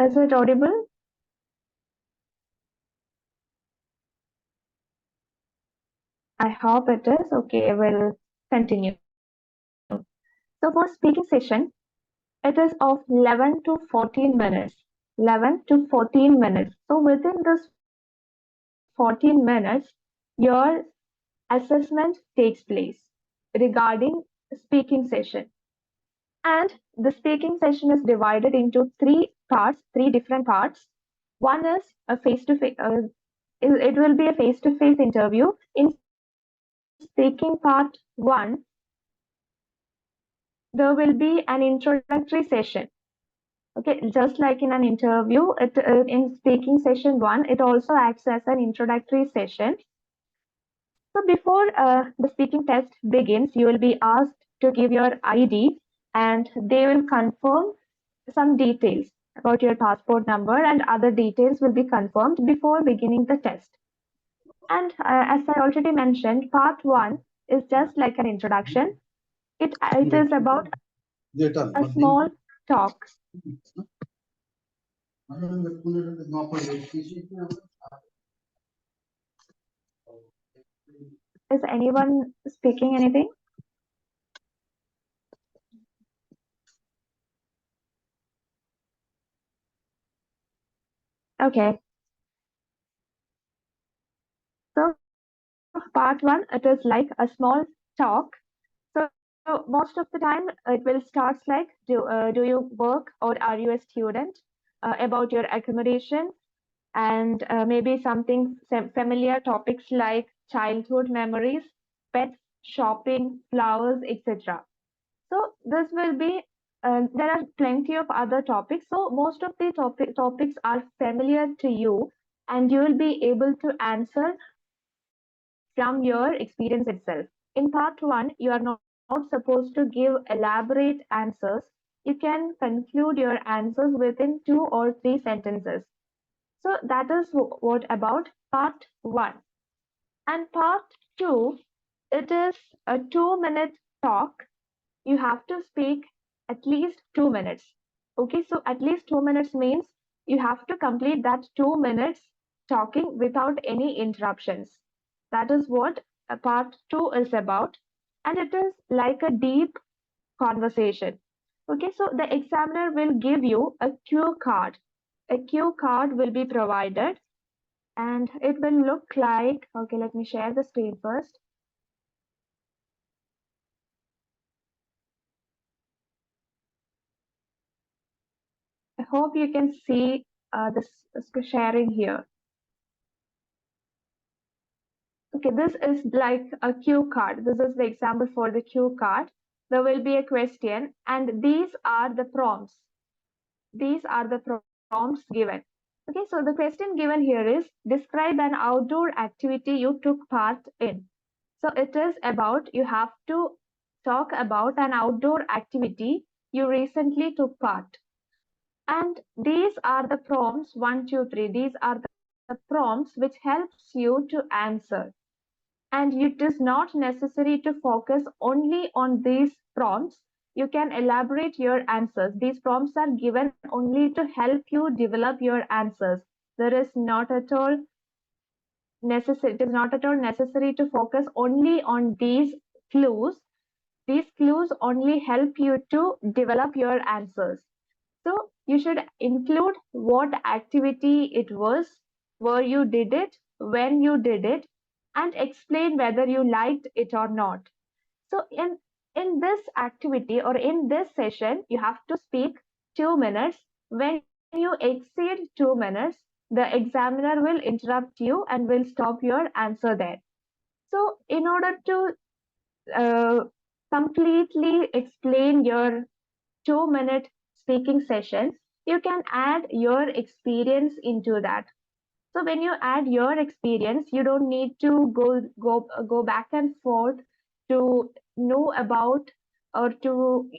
Is it audible? I hope it is. Okay, we'll continue. So for speaking session, it is of 11 to 14 minutes. 11 to 14 minutes. So within this 14 minutes, your assessment takes place regarding speaking session. And the speaking session is divided into three different parts. One is a face-to-face, it will be a face-to-face interview. In speaking part one, there will be an introductory session. Okay, just like in an interview, in speaking session one, it also acts as an introductory session. So before the speaking test begins, you will be asked to give your ID and they will confirm some details about your passport number and other details will be confirmed before beginning the test. And as I already mentioned, part one is just like an introduction. It is about a small talk. Is anyone speaking anything? Okay. So part one, it is like a small talk. So most of the time, it will start like, do you work or are you a student? About your accommodation and maybe something familiar topics like childhood memories, pets, shopping, flowers, etc. So this will be, there are plenty of other topics. So most of the topics are familiar to you and you will be able to answer from your experience itself. In part one, you are not supposed to give elaborate answers. You can conclude your answers within 2 or 3 sentences. So that is what about part one. And part two, it is a 2 minute talk. You have to speak at least 2 minutes. Okay, so at least 2 minutes means you have to complete that 2 minutes talking without any interruptions. That is what part two is about. And it is like a deep conversation. Okay, so the examiner will give you a cue card. A cue card will be provided and it will look like, okay, let me share the screen first. I hope you can see this sharing here. Okay, this is like a cue card. This is the example for the cue card. There will be a question and these are the prompts. These are the prompts given. Okay, so the question given here is describe an outdoor activity you took part in. So it is about you have to talk about an outdoor activity you recently took part. And these are the prompts 1, 2, 3. These are the prompts which helps you to answer. And it is not necessary to focus only on these prompts. You can elaborate your answers. These prompts are given only to help you develop your answers. There is not at all necessary. It is not at all necessary to focus only on these clues. These clues only help you to develop your answers. So you should include what activity it was, where you did it, when you did it, and explain whether you liked it or not. So in this activity or in this session, you have to speak 2 minutes. When you exceed 2 minutes, the examiner will interrupt you and will stop your answer there. So in order to uh, completely explain your 2 minute speaking session, you can add your experience into that. So when you add your experience, you don't need to go back and forth to know about or to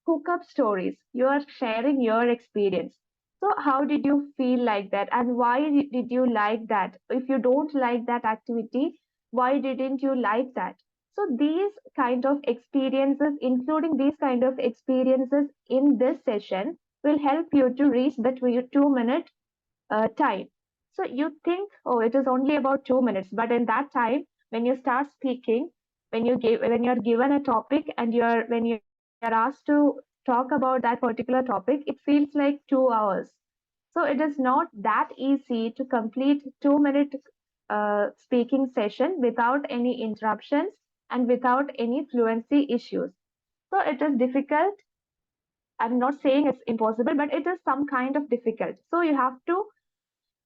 cook up stories. You are sharing your experience. So how did you feel like that, and why did you like that? If you don't like that activity, why didn't you like that? So these kind of experiences, including these kind of experiences in this session, will help you to reach the 2 minute time. So you think, oh, it is only about 2 minutes, but in that time, when you start speaking, when you're given a topic and when you're asked to talk about that particular topic, it feels like 2 hours. So it is not that easy to complete 2 minute speaking session without any interruptions and without any fluency issues. So it is difficult. I'm not saying it's impossible, but it is some kind of difficult. So you have to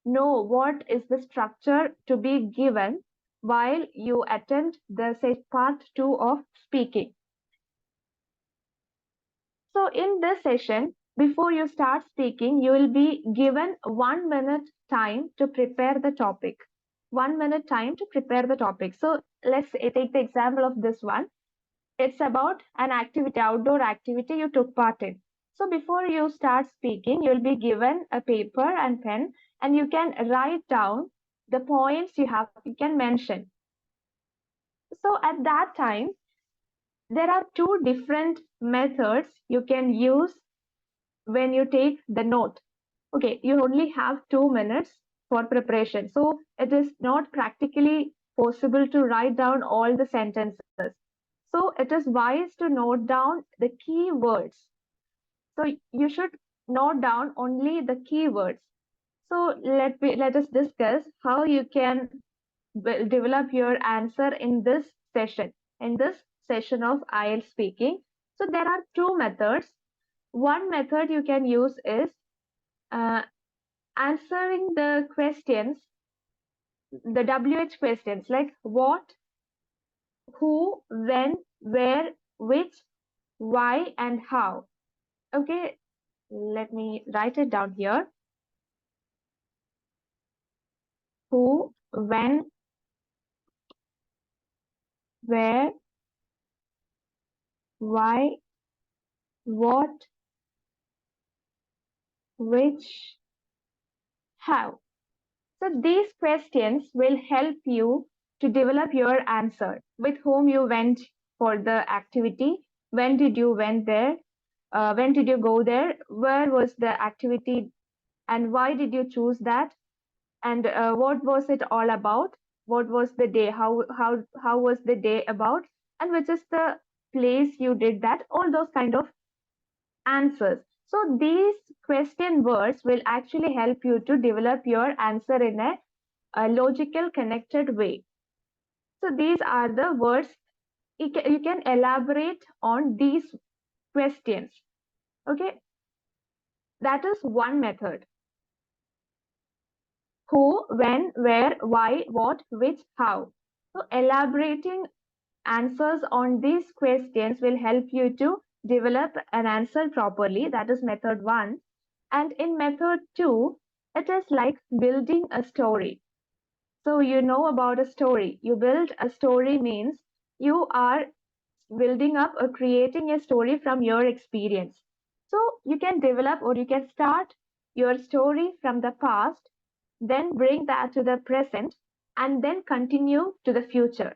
know what is the structure to be given while you attend the say part 2 of speaking. So in this session, before you start speaking, you will be given 1 minute time to prepare the topic. 1 minute time to prepare the topic. So let's take the example of this one. It's about an activity, outdoor activity you took part in. So before you start speaking, you'll be given a paper and pen, and you can write down the points you can mention. So at that time, there are two different methods you can use when you take the note. Okay, you only have 2 minutes for preparation. So it is not practically possible to write down all the sentences. So it is wise to note down the key words. So you should note down only the keywords. So let us discuss how you can develop your answer in this session, in this session of IELTS speaking. So there are two methods. One method you can use is uh, answering the questions, the WH questions like what, who, when, where, which, why, and how. Okay, let me write it down here. Who, when, where, why, what, which, how. So these questions will help you to develop your answer. With whom you went for the activity, when did you went there, when did you go there, where was the activity, and why did you choose that, and what was it all about, what was the day, how was the day about, and which is the place you did that, all those kind of answers. So these question words will actually help you to develop your answer in a logical connected way. So these are the words you can elaborate on these questions. Okay, that is one method. Who, when, where, why, what, which, how. So elaborating answers on these questions will help you to develop an answer properly. That is method one. And in method two, it is like building a story. So you know about a story. You build a story means you are building up or creating a story from your experience. So you can develop or you can start your story from the past, then bring that to the present, and then continue to the future.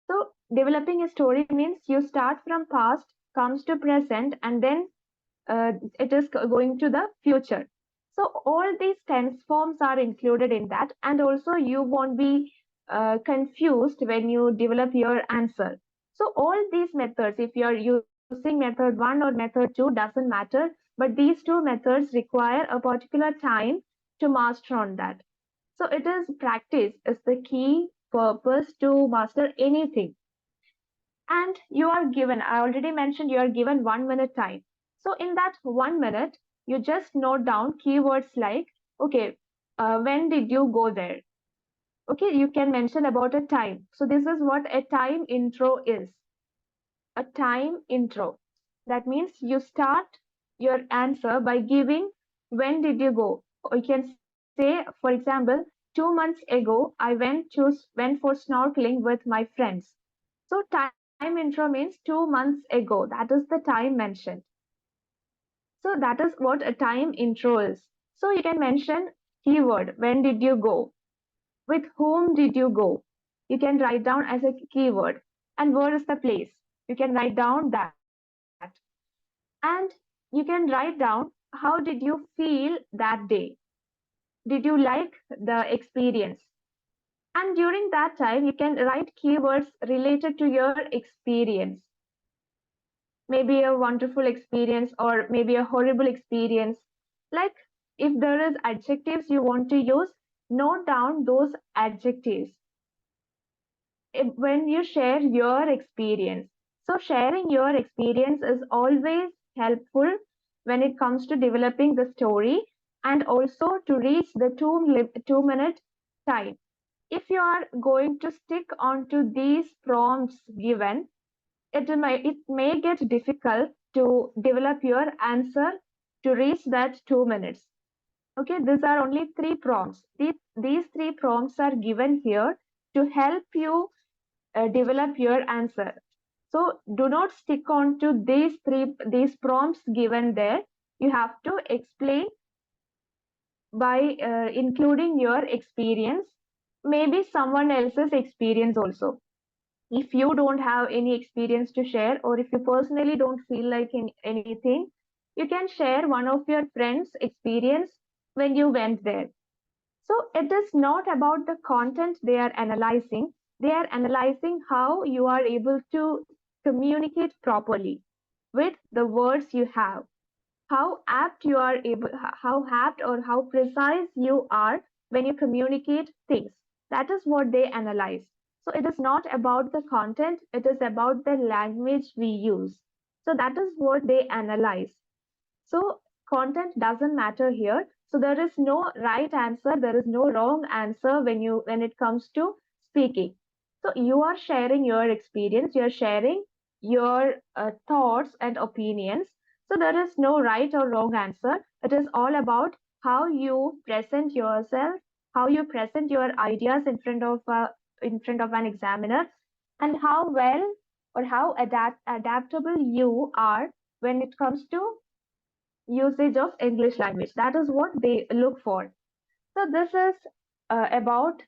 So developing a story means you start from past, comes to present, and then it is going to the future. So all these tense forms are included in that, and also you won't be confused when you develop your answer. So all these methods, if you are using method one or method two, doesn't matter, but these two methods require a particular time to master on that. So it is practice is the key purpose to master anything. And you are given, I already mentioned, you are given 1 minute time. So in that 1 minute, you just note down keywords like, okay, when did you go there? Okay, you can mention about a time. So this is what a time intro is. A time intro. That means you start your answer by giving when did you go. Or you can say, for example, 2 months ago, went for snorkeling with my friends. So time intro means 2 months ago. That is the time mentioned. So that is what a time intro is. So you can mention keyword, when did you go? With whom did you go? You can write down as a keyword. And where is the place? You can write down that. And You can write down how did you feel that day? Did you like the experience? And during that time, you can write keywords related to your experience. Maybe a wonderful experience or maybe a horrible experience. Like if there is adjectives you want to use, note down those adjectives when you share your experience. So sharing your experience is always helpful when it comes to developing the story and also to reach the 2 minute time. If you are going to stick onto these prompts given, it may get difficult to develop your answer to reach that 2 minutes. Okay, these are only three prompts. These three prompts are given here to help you develop your answer. So do not stick on to these prompts given there. You have to explain by including your experience, maybe someone else's experience also. If you don't have any experience to share, or if you personally don't feel like anything, you can share one of your friends' experience when you went there. So it is not about the content they are analyzing. They are analyzing how you are able to communicate properly with the words you have, how apt you are able, how apt or how precise you are when you communicate things. That is what they analyze. So it is not about the content, it is about the language we use. So that is what they analyze. So content doesn't matter here. So there is no right answer, there is no wrong answer when it comes to speaking. So you are sharing your experience, you're sharing your thoughts and opinions. So there is no right or wrong answer. It is all about how you present yourself, how you present your ideas in front of an examiner, and how well or how adaptable you are when it comes to usage of English language. That is what they look for. So this is about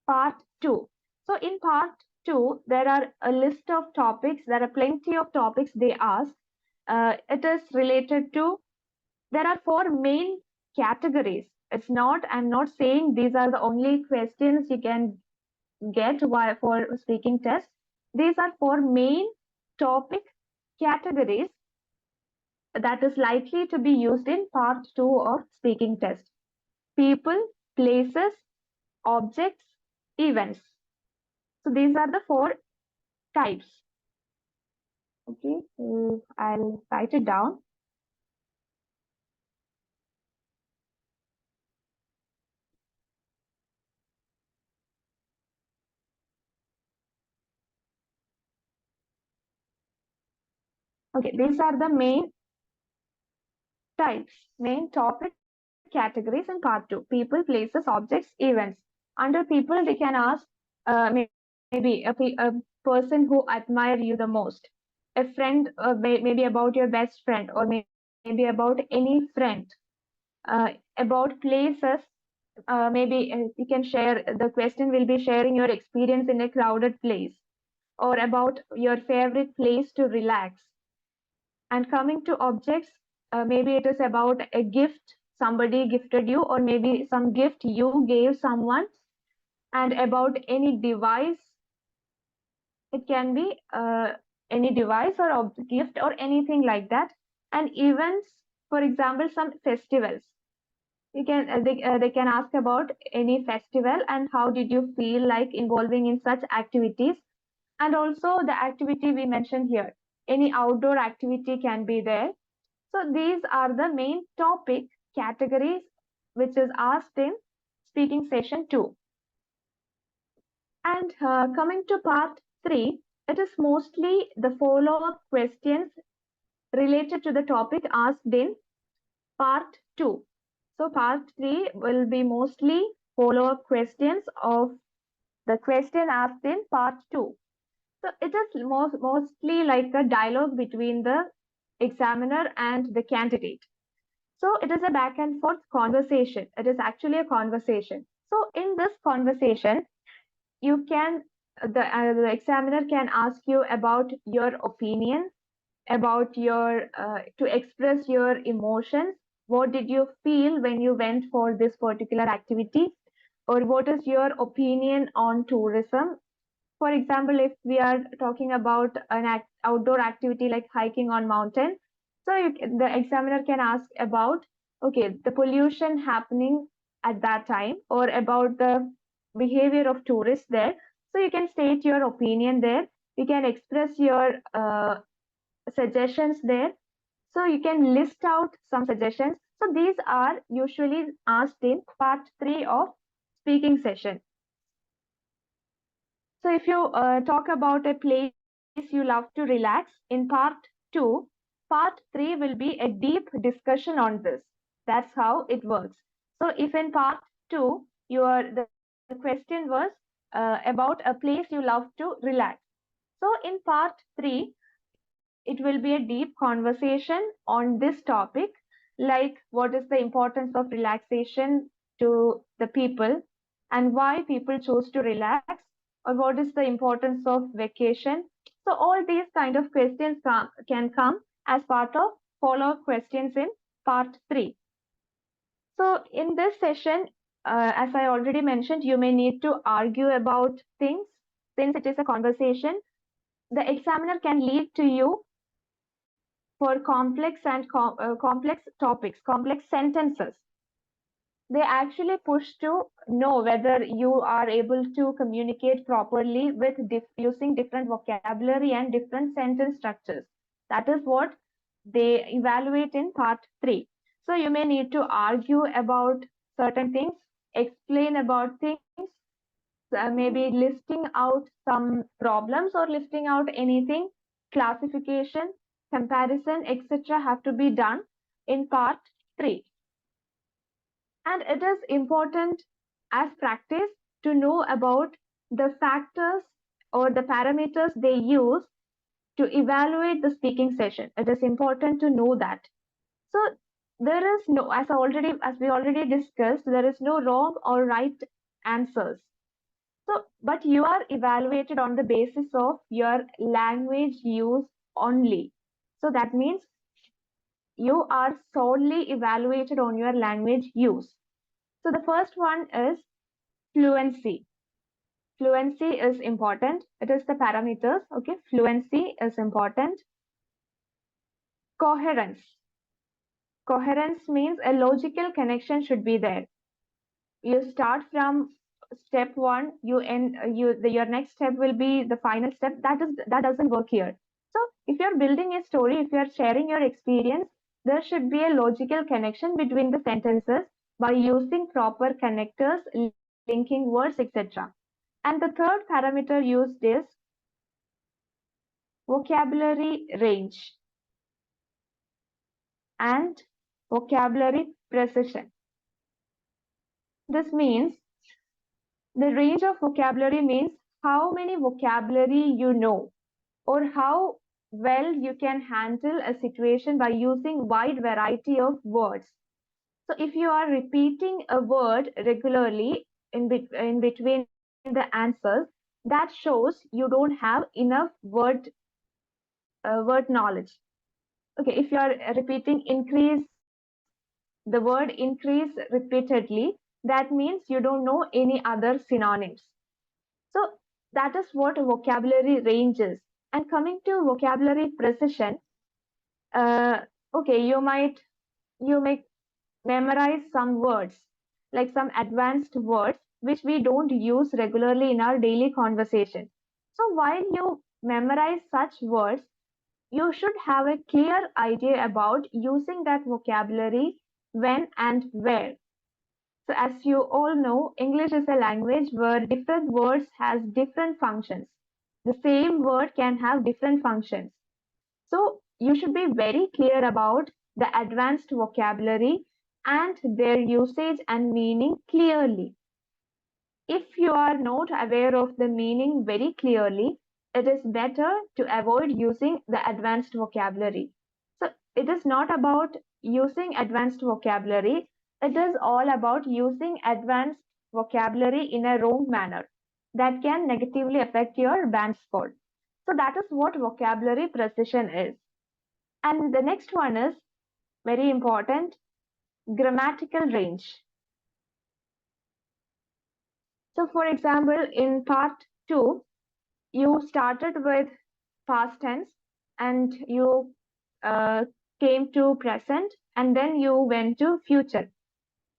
part two. So in part two, there are a list of topics. There are plenty of topics they ask. It is related to, there are four main categories. It's not, I'm not saying these are the only questions you can get for speaking test. These are four main topic categories that is likely to be used in part two of speaking test. People, places, objects, events. So these are the four types. Okay, so I'll write it down. Okay, these are the main types, main topic categories in part two. People, places, objects, events. Under people, they can ask maybe a person who admire you the most, a friend, maybe about your best friend, or maybe about any friend. About places, maybe you can share, the question will be sharing your experience in a crowded place or about your favorite place to relax. And coming to objects, maybe it is about a gift somebody gifted you, or maybe some gift you gave someone. And about any device, it can be any device or gift or anything like that. And events, for example, some festivals. They can ask about any festival and how did you feel like involving in such activities, and also the activity we mentioned here, any outdoor activity can be there. So these are the main topic categories which is asked in speaking session 2. And coming to part 3, it is mostly the follow-up questions related to the topic asked in part 2. So part 3 will be mostly follow-up questions of the question asked in part 2. So it is mostly like a dialogue between the examiner and the candidate. So it is a back and forth conversation. It is actually a conversation. So in this conversation, you can, the examiner can ask you about your opinion, about your to express your emotions. What did you feel when you went for this particular activity? Or what is your opinion on tourism? For example, if we are talking about an outdoor activity like hiking on mountain, so the examiner can ask about, okay, the pollution happening at that time, or about the behavior of tourists there. So you can state your opinion there. You can express your suggestions there. So you can list out some suggestions. So these are usually asked in part 3 of speaking session. So if you talk about a place you love to relax, in part 2, part 3 will be a deep discussion on this. That's how it works. So if in part 2, the question was about a place you love to relax. So in part 3, it will be a deep conversation on this topic, like what is the importance of relaxation to the people and why people choose to relax, or what is the importance of vacation. So all these kind of questions can come as part of follow-up questions in part 3. So in this session, as I already mentioned, you may need to argue about things. Since it is a conversation, the examiner can lead to you for complex and complex topics, complex sentences. They actually push to know whether you are able to communicate properly with using different vocabulary and different sentence structures. That is what they evaluate in part 3. So you may need to argue about certain things, explain about things, maybe listing out some problems or listing out anything, classification, comparison, etc. have to be done in part 3. And it is important as practice to know about the factors or the parameters they use to evaluate the speaking session. It is important to know that. So there is no, as we already discussed, there is no wrong or right answers. So, but you are evaluated on the basis of your language use only. So that means you are solely evaluated on your language use. So the first one is fluency. Fluency is important. It is the parameters. Okay, fluency is important. Coherence. Coherence means a logical connection should be there. You start from step 1, you end your next step will be the final step. That doesn't work here. So if you're building a story, if you're sharing your experience, there should be a logical connection between the sentences by using proper connectors, linking words, etc. And the third parameter used is vocabulary range and vocabulary precision. This means the range of vocabulary means how many vocabulary you know, or how well you can handle a situation by using wide variety of words. So if you are repeating a word regularly in between the answers, that shows you don't have enough word knowledge. Okay, if you are repeating the word increase repeatedly, that means you don't know any other synonyms. So that is what vocabulary range is. And coming to vocabulary precision, uh, okay, you may memorize some words, like some advanced words, which we don't use regularly in our daily conversation. So while you memorize such words, you should have a clear idea about using that vocabulary when and where. So as you all know, English is a language where different words has different functions. The same word can have different functions. So you should be very clear about the advanced vocabulary and their usage and meaning clearly. If you are not aware of the meaning very clearly, it is better to avoid using the advanced vocabulary. So it is not about using advanced vocabulary, it is all about using advanced vocabulary in a wrong manner that can negatively affect your band score. So that is what vocabulary precision is. And the next one is very important, grammatical range. So for example, in part 2, you started with past tense and you uh, came to present and then you went to future.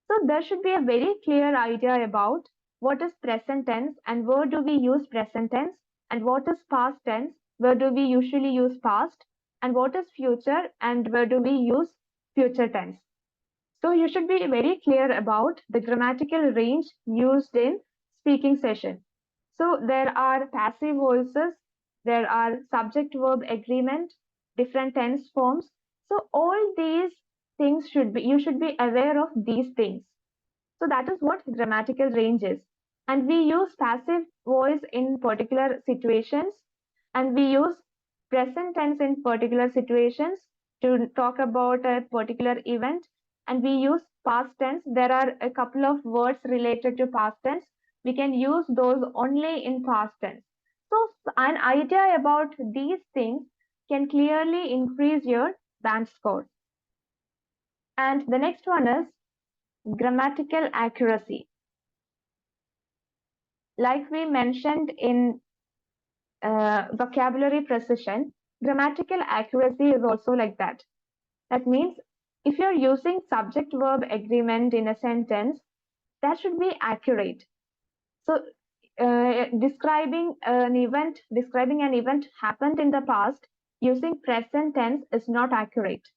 So there should be a very clear idea about what is present tense and where do we use present tense, and what is past tense, where do we usually use past, and what is future and where do we use future tense. So you should be very clear about the grammatical range used in speaking session. So there are passive voices, there are subject verb agreement, different tense forms. So all these things you should be aware of these things. So that is what grammatical range is. And we use passive voice in particular situations, and we use present tense in particular situations to talk about a particular event. And we use past tense. There are a couple of words related to past tense. We can use those only in past tense. So an idea about these things can clearly increase your band score. And the next one is grammatical accuracy. Like we mentioned in vocabulary precision, grammatical accuracy is also like that. That means if you're using subject verb agreement in a sentence, that should be accurate. So describing an event happened in the past using present tense is not accurate.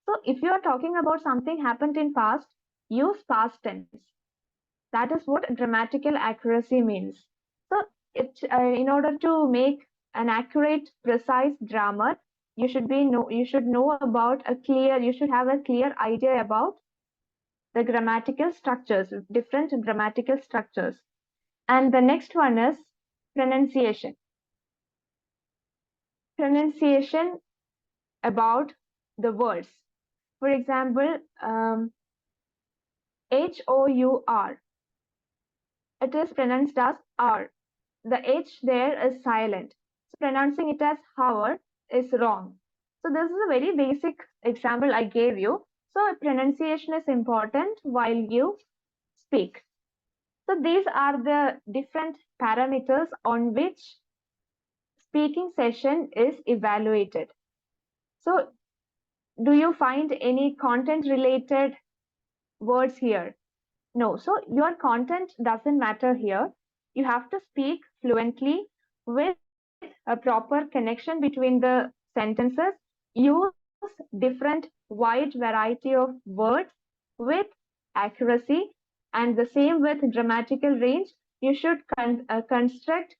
So if you are talking about something happened in past, use past tense. That is what grammatical accuracy means. So in order to make an accurate, precise grammar, you should know about you should have a clear idea about the grammatical structures, different grammatical structures. And the next one is pronunciation. Pronunciation about the words. For example, HOUR. It is pronounced as R. The H there is silent. So pronouncing it as hour is wrong. So this is a very basic example I gave you. So pronunciation is important while you speak. So these are the different parameters on which speaking session is evaluated. So do you find any content related words here? No. So your content doesn't matter here. You have to speak fluently with a proper connection between the sentences. Use different wide variety of words with accuracy, and the same with grammatical range. You should construct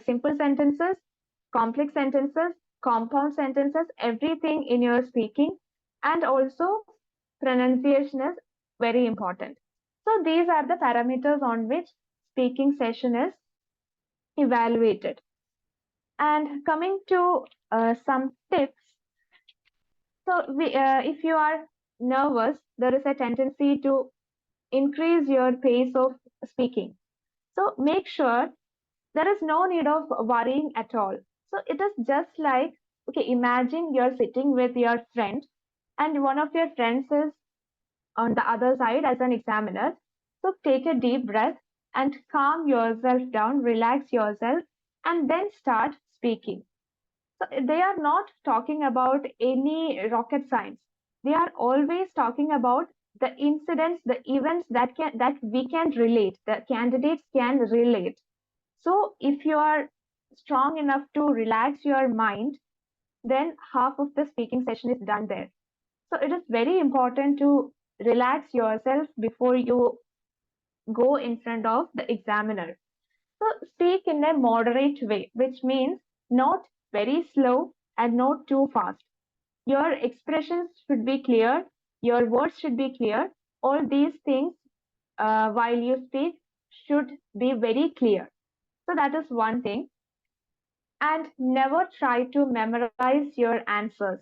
simple sentences, complex sentences, compound sentences, everything in your speaking, and also pronunciation is very important. So these are the parameters on which speaking session is evaluated. And coming to some tips, if you are nervous, there is a tendency to increase your pace of speaking. So make sure there is no need of worrying at all. So it is just like, okay, imagine you're sitting with your friend and one of your friends is on the other side as an examiner. So take a deep breath and calm yourself down, relax yourself, and then start speaking. So they are not talking about any rocket science. They are always talking about the incidents, the events that we can relate, the candidates can relate. So if you are strong enough to relax your mind, then half of the speaking session is done there. So it is very important to relax yourself before you go in front of the examiner. So speak in a moderate way, which means not very slow and not too fast. Your expressions should be clear, your words should be clear. All these things while you speak should be very clear. So that is one thing. And never try to memorize your answers.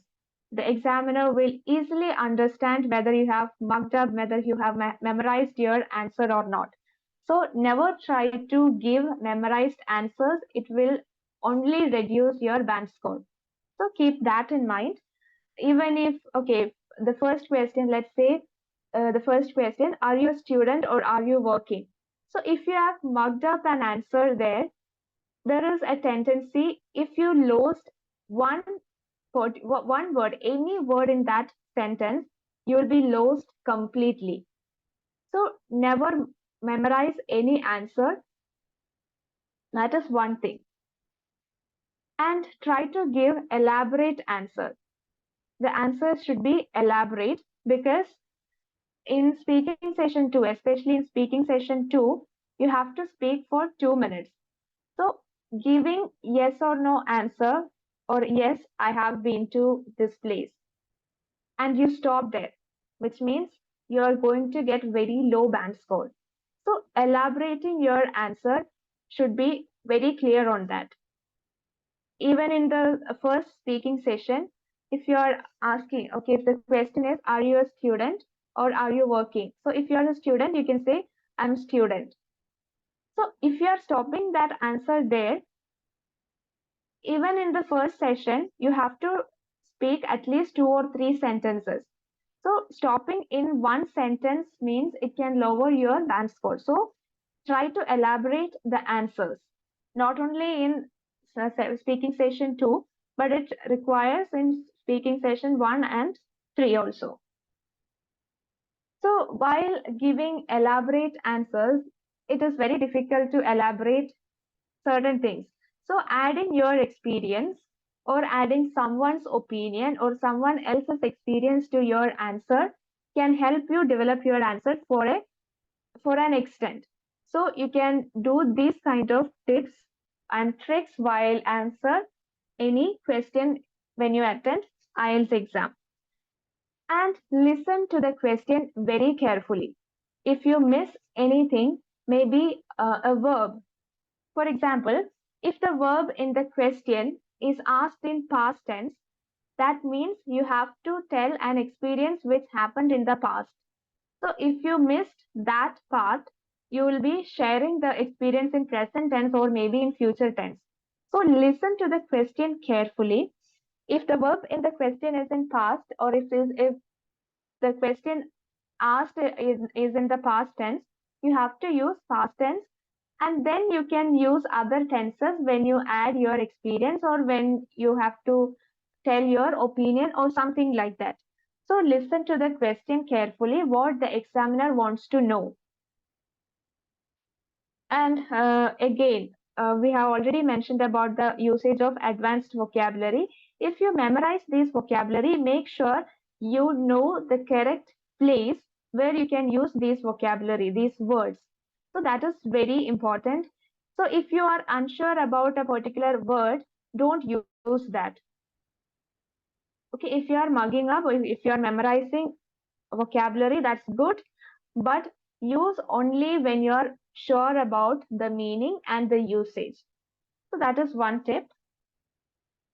The examiner will easily understand whether you have mugged up, whether you have memorized your answer or not. So never try to give memorized answers. It will only reduce your band score. So keep that in mind. even if, okay, the first question, let's say the first question, are you a student or are you working? So if you have mugged up an answer there, there is a tendency, if you lost one one word, any word in that sentence, you will be lost completely. So never memorize any answer. That is one thing. And try to give elaborate answer. The answers should be elaborate, because in speaking session 2, especially in speaking session 2, you have to speak for 2 minutes. So giving yes or no answer, or yes, I have been to this place, and you stop there, which means you are going to get very low band score. So elaborating your answer should be very clear on that. Even in the first speaking session, if you are asking, okay, if the question is, are you a student or are you working? So if you are a student, you can say, I'm student. So if you are stopping that answer there, even in the first session, you have to speak at least 2 or 3 sentences. So stopping in one sentence means it can lower your band score. So try to elaborate the answers, not only in speaking session 2, but it requires in speaking session 1 and 3 also. So while giving elaborate answers, it is very difficult to elaborate certain things. So adding your experience or adding someone's opinion or someone else's experience to your answer can help you develop your answer for an extent. So you can do these kind of tips and tricks while answer any question when you attend IELTS exam. And listen to the question very carefully. If you miss anything, maybe a verb. For example, if the verb in the question is asked in past tense, that means you have to tell an experience which happened in the past. So if you missed that part, you will be sharing the experience in present tense or maybe in future tense. So listen to the question carefully. If the verb in the question is in past, or if the question asked is in the past tense, you have to use past tense, and then you can use other tenses when you add your experience or when you have to tell your opinion or something like that. So listen to the question carefully, what the examiner wants to know. And again, we have already mentioned about the usage of advanced vocabulary. If you memorize this vocabulary, make sure you know the correct place where you can use this vocabulary, these words. So that is very important. So if you are unsure about a particular word, don't use that. Okay, if you are mugging up or if you are memorizing vocabulary, that's good, but use only when you're sure about the meaning and the usage. So that is one tip.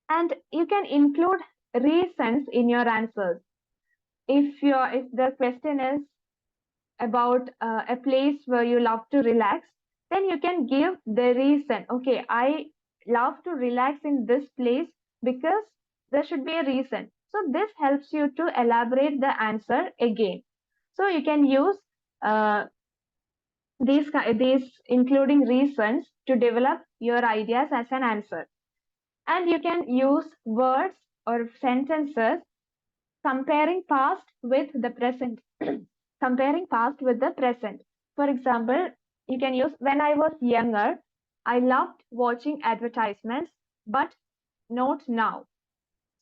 And you can include reasons in your answers. If the question is about a place where you love to relax, then you can give the reason. Okay, I love to relax in this place because there should be a reason. So this helps you to elaborate the answer again. So you can use uh, these including reasons to develop your ideas as an answer. And you can use words or sentences comparing past with the present. Comparing past with the present. For example, you can use, when I was younger, I loved watching advertisements, but not now.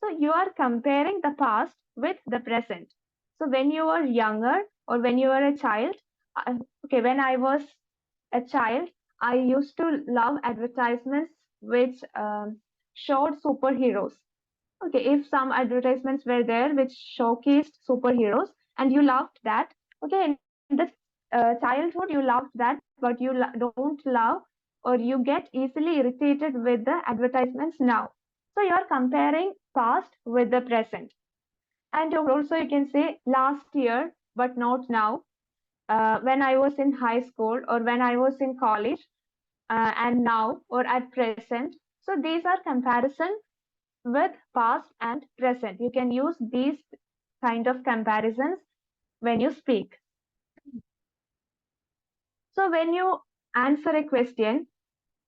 So you are comparing the past with the present. So when you were younger or when you were a child, okay, when I was a child, I used to love advertisements which showed superheroes. Okay, if some advertisements were there which showcased superheroes and you loved that, okay, in the childhood you loved that, but you don't love or you get easily irritated with the advertisements now. So you are comparing past with the present. And also you can say last year, but not now. When I was in high school or when I was in college, and now or at present. So these are comparison with past and present. You can use these kind of comparisons when you speak. So when you answer a question,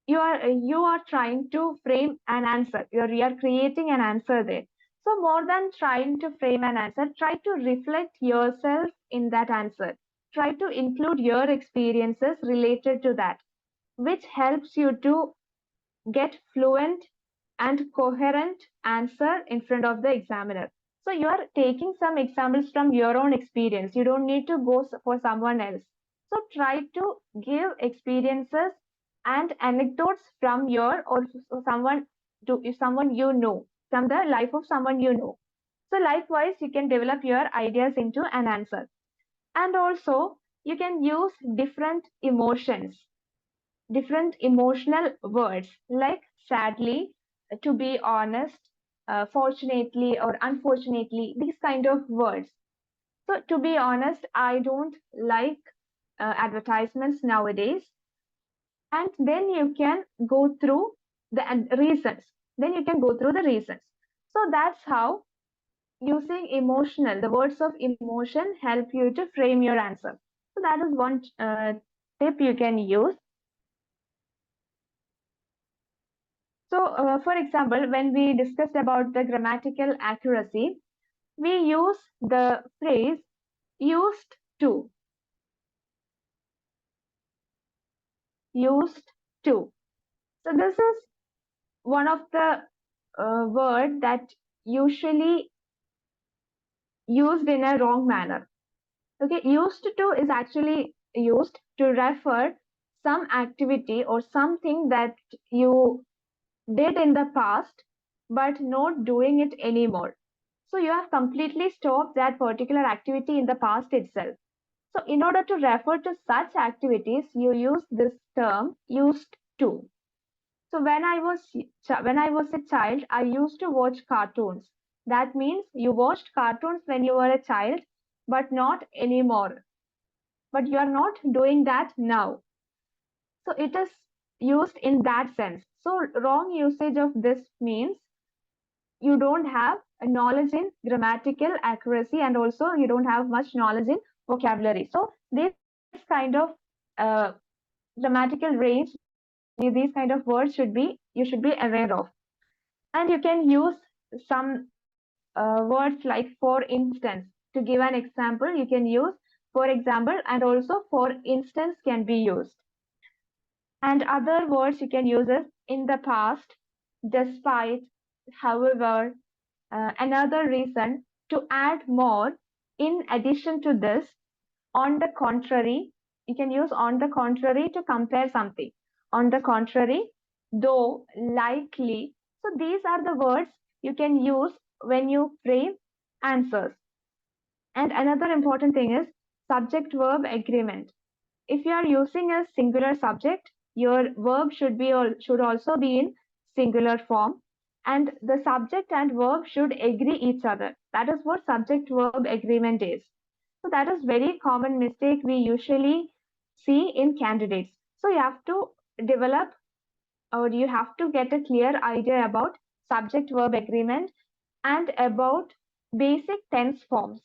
you are trying to frame an answer. You are creating an answer there. So more than trying to frame an answer, try to reflect yourself in that answer. Try to include your experiences related to that, which helps you to get fluent and coherent answer in front of the examiner. So you are taking some examples from your own experience. You don't need to go for someone else. So try to give experiences and anecdotes from your or someone to someone you know, from the life of someone you know. So likewise, you can develop your ideas into an answer. And also, you can use different emotional words like sadly, to be honest, fortunately or unfortunately, these kind of words. So to be honest, I don't like advertisements nowadays. And then you can go through the reasons. Then you can go through the reasons. So that's how using the words of emotion help you to frame your answer. So that is one tip you can use. So, for example, when we discussed about the grammatical accuracy, we use the phrase used to, used to. So, this is one of the word that usually used in a wrong manner. Okay, used to is actually used to refer some activity or something that you did in the past, but not doing it anymore. So you have completely stopped that particular activity in the past itself. So in order to refer to such activities, you use this term used to. So when I was a child, I used to watch cartoons. That means you watched cartoons when you were a child, but not anymore. But you are not doing that now. So it is used in that sense. So wrong usage of this means you don't have a knowledge in grammatical accuracy, and also you don't have much knowledge in vocabulary. So this kind of uh, grammatical range, these kind of words you should be aware of. And you can use some words like for instance. To give an example, you can use for example, and also for instance can be used. And other words you can use is in the past, despite, however, another reason. To add more, in addition to this, on the contrary, you can use on the contrary to compare something. On the contrary, though, likely. So these are the words you can use when you frame answers. And another important thing is subject verb agreement. If you are using a singular subject, your verb should also be in singular form, and the subject and verb should agree each other. That is what subject verb agreement is. So that is very common mistake we usually see in candidates. So you have to develop, or you have to get a clear idea about subject verb agreement and about basic tense forms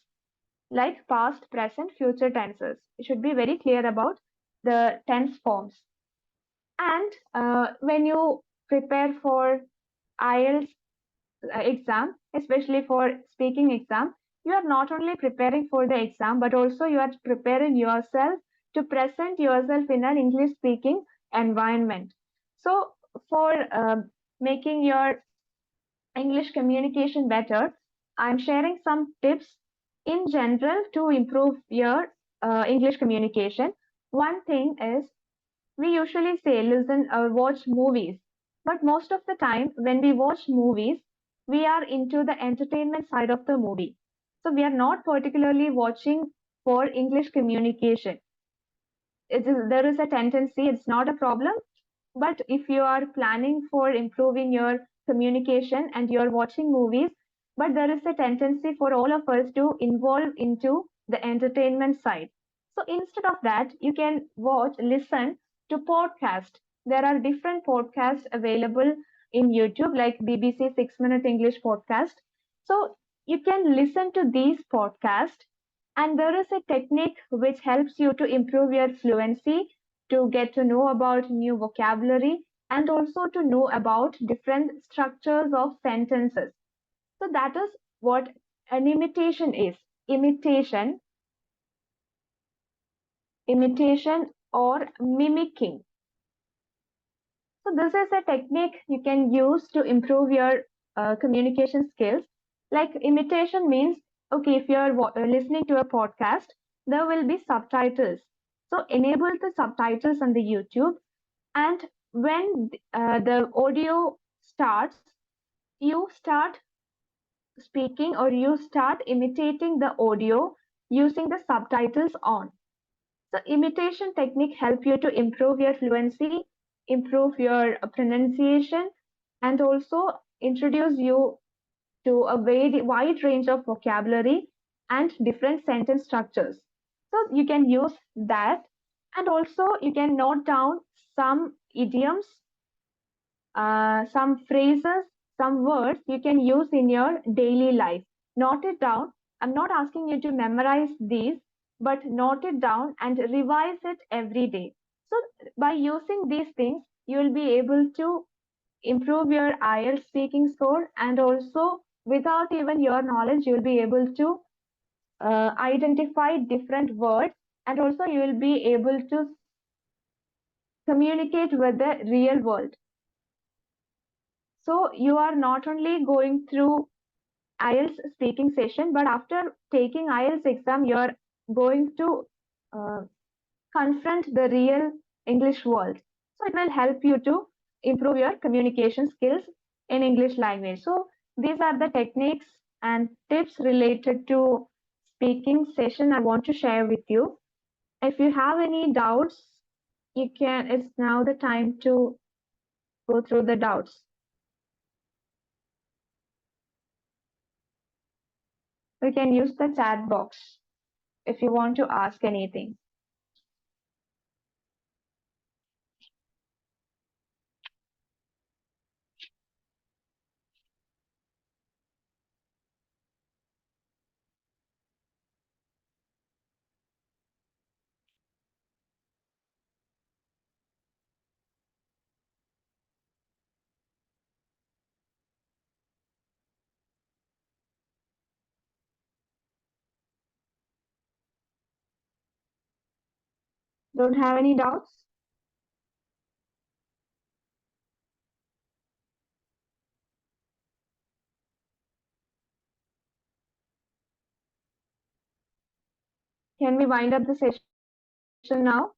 like past, present, future tenses. You should be very clear about the tense forms. And when you prepare for IELTS exam, especially for speaking exam, you are not only preparing for the exam, but also you are preparing yourself to present yourself in an English speaking environment. So for making your English communication better, I'm sharing some tips in general to improve your English communication. One thing is we usually say listen or watch movies, but most of the time when we watch movies, we are into the entertainment side of the movie. So we are not particularly watching for English communication. There is a tendency, it's not a problem, but if you are planning for improving your communication and you're watching movies, but there is a tendency for all of us to involve into the entertainment side. So instead of that, you can listen to podcast. There are different podcasts available in YouTube, like BBC 6 Minute English podcast. So you can listen to these podcasts, and there is a technique which helps you to improve your fluency, to get to know about new vocabulary, and also to know about different structures of sentences. So that is what an imitation is. Imitation, imitation or mimicking. So this is a technique you can use to improve your communication skills. Like imitation means, okay, if you're listening to a podcast, there will be subtitles. So enable the subtitles on the YouTube, and when the audio starts, you start speaking or you start imitating the audio using the subtitles on. So imitation technique help you to improve your fluency, improve your pronunciation, and also introduce you to a wide range of vocabulary and different sentence structures. So you can use that, and also you can note down some idioms, some phrases, some words you can use in your daily life. Note it down. I'm not asking you to memorize these, but note it down and revise it every day. So, by using these things, you will be able to improve your IELTS speaking score, and also without even your knowledge, you will be able to identify different words, and also you will be able to communicate with the real world. So you are not only going through IELTS speaking session, but after taking IELTS exam, you're going to uh, confront the real English world. So it will help you to improve your communication skills in English language. So these are the techniques and tips related to speaking session I want to share with you. If you have any doubts, it's now the time to go through the doubts. You can use the chat box if you want to ask anything. Don't have any doubts? Can we wind up the session now?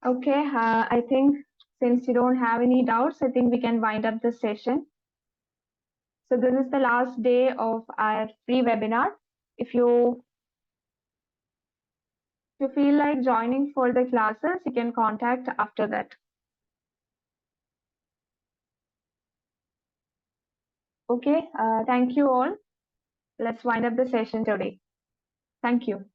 Okay, I think since you don't have any doubts, I think we can wind up the session. So this is the last day of our free webinar. If you feel like joining for the classes, you can contact after that. Okay, thank you all. Let's wind up the session today. Thank you.